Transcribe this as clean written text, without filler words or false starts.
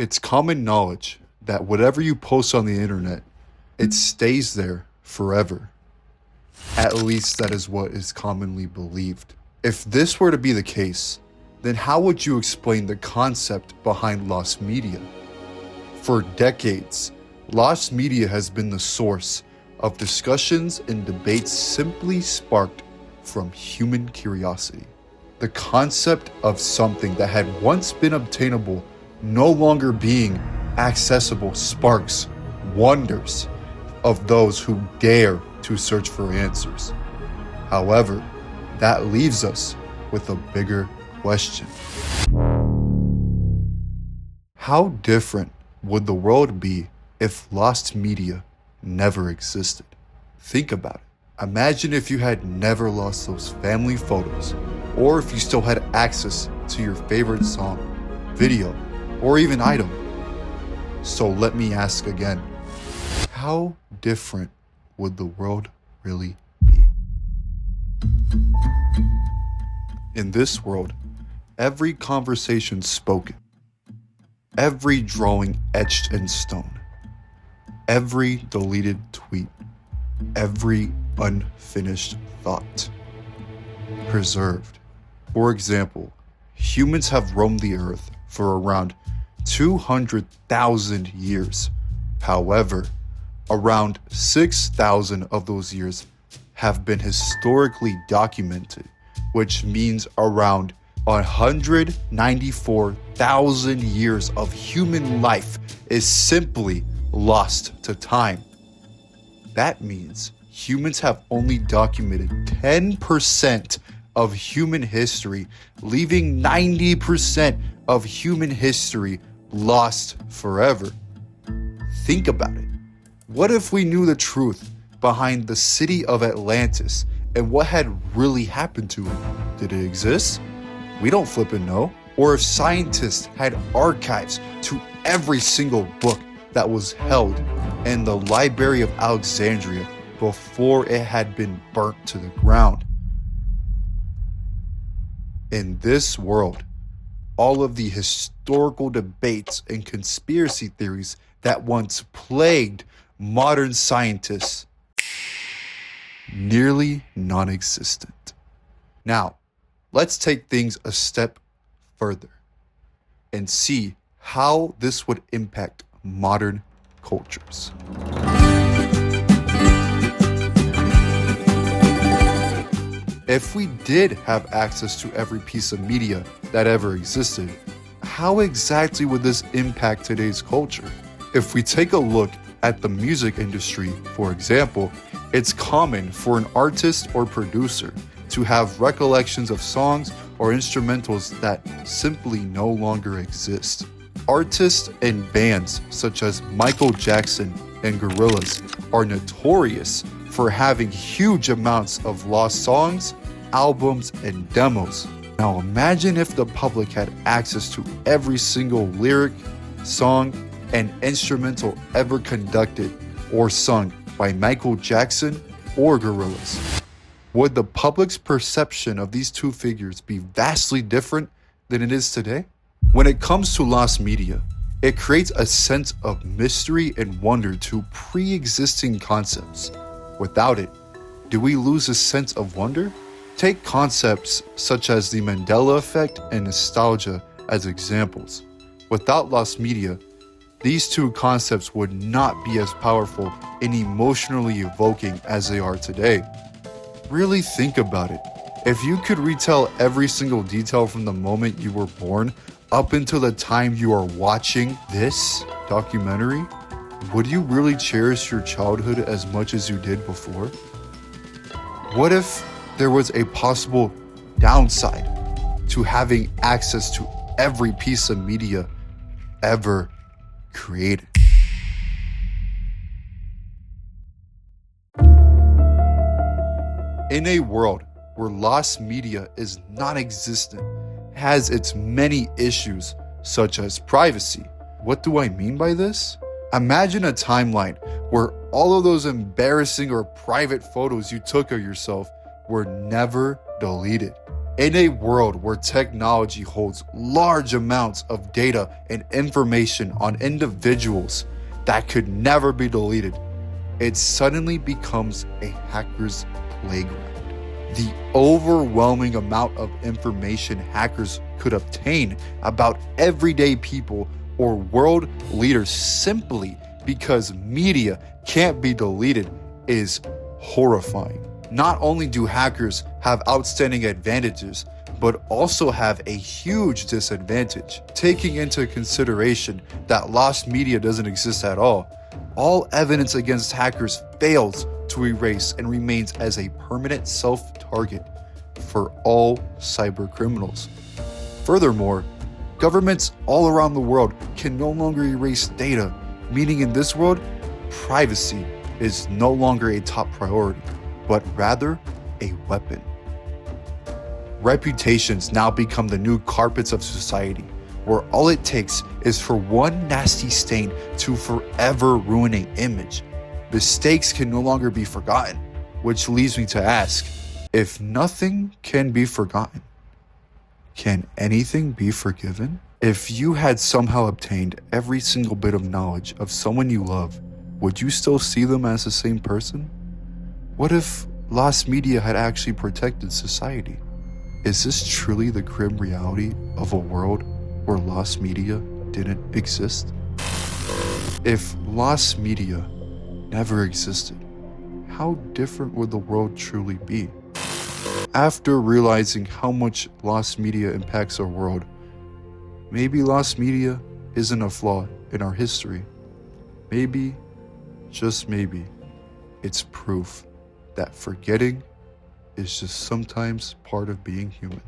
It's common knowledge that whatever you post on the internet, it stays there forever. At least that is what is commonly believed. If this were to be the case, then how would you explain the concept behind lost media? For decades, lost media has been the source of discussions and debates simply sparked from human curiosity. The concept of something that had once been obtainable no longer being accessible sparks wonders of those who dare to search for answers. However, that leaves us with a bigger question. How different would the world be if lost media never existed? Think about it. Imagine if you had never lost those family photos, or if you still had access to your favorite song, video, or even item. So let me ask again, how different would the world really be? In this world, every conversation spoken, every drawing etched in stone, every deleted tweet, every unfinished thought preserved. For example, humans have roamed the earth for around 200,000 years. However, around 6,000 of those years have been historically documented, which means around 194,000 years of human life is simply lost to time. That means humans have only documented 10% of human history, leaving 90% of human history lost forever. Think about it. What if we knew the truth behind the city of Atlantis and what had really happened to it? Did it exist? We don't flippin' know. Or if scientists had archives to every single book that was held in the Library of Alexandria before it had been burnt to the ground. In this world, all of the historical debates and conspiracy theories that once plagued modern scientists nearly non-existent. Now, let's take things a step further and see how this would impact modern cultures. If we did have access to every piece of media that ever existed, how exactly would this impact today's culture? If we take a look at the music industry, for example, it's common for an artist or producer to have recollections of songs or instrumentals that simply no longer exist. Artists and bands such as Michael Jackson and Gorillaz are notorious for having huge amounts of lost songs, albums, and demos. Now imagine if the public had access to every single lyric, song, and instrumental ever conducted or sung by Michael Jackson or Gorillaz. Would the public's perception of these two figures be vastly different than it is today? When it comes to lost media, it creates a sense of mystery and wonder to pre-existing concepts. Without it, do we lose a sense of wonder? Take concepts such as the Mandela effect and nostalgia as examples. Without lost media, these two concepts would not be as powerful and emotionally evoking as they are today. Really think about it. If you could retell every single detail from the moment you were born up until the time you are watching this documentary, would you really cherish your childhood as much as you did before? What if there was a possible downside to having access to every piece of media ever created? In a world where lost media is non-existent, has its many issues such as privacy. What do I mean by this? Imagine a timeline where all of those embarrassing or private photos you took of yourself were never deleted. In a world where technology holds large amounts of data and information on individuals that could never be deleted, it suddenly becomes a hacker's playground. The overwhelming amount of information hackers could obtain about everyday people or world leaders simply because media can't be deleted is horrifying. Not only do hackers have outstanding advantages, but also have a huge disadvantage. Taking into consideration that lost media doesn't exist at all evidence against hackers fails to erase and remains as a permanent self-target for all cyber criminals. Furthermore, governments all around the world can no longer erase data, meaning in this world, privacy is no longer a top priority, but rather a weapon. Reputations now become the new carpets of society, where all it takes is for one nasty stain to forever ruin an image. Mistakes can no longer be forgotten, which leads me to ask, if nothing can be forgotten, can anything be forgiven? If you had somehow obtained every single bit of knowledge of someone you love, would you still see them as the same person? What if lost media had actually protected society? Is this truly the grim reality of a world where lost media didn't exist? If lost media never existed, how different would the world truly be? After realizing how much lost media impacts our world, maybe lost media isn't a flaw in our history. Maybe, just maybe, it's proof that forgetting is just sometimes part of being human.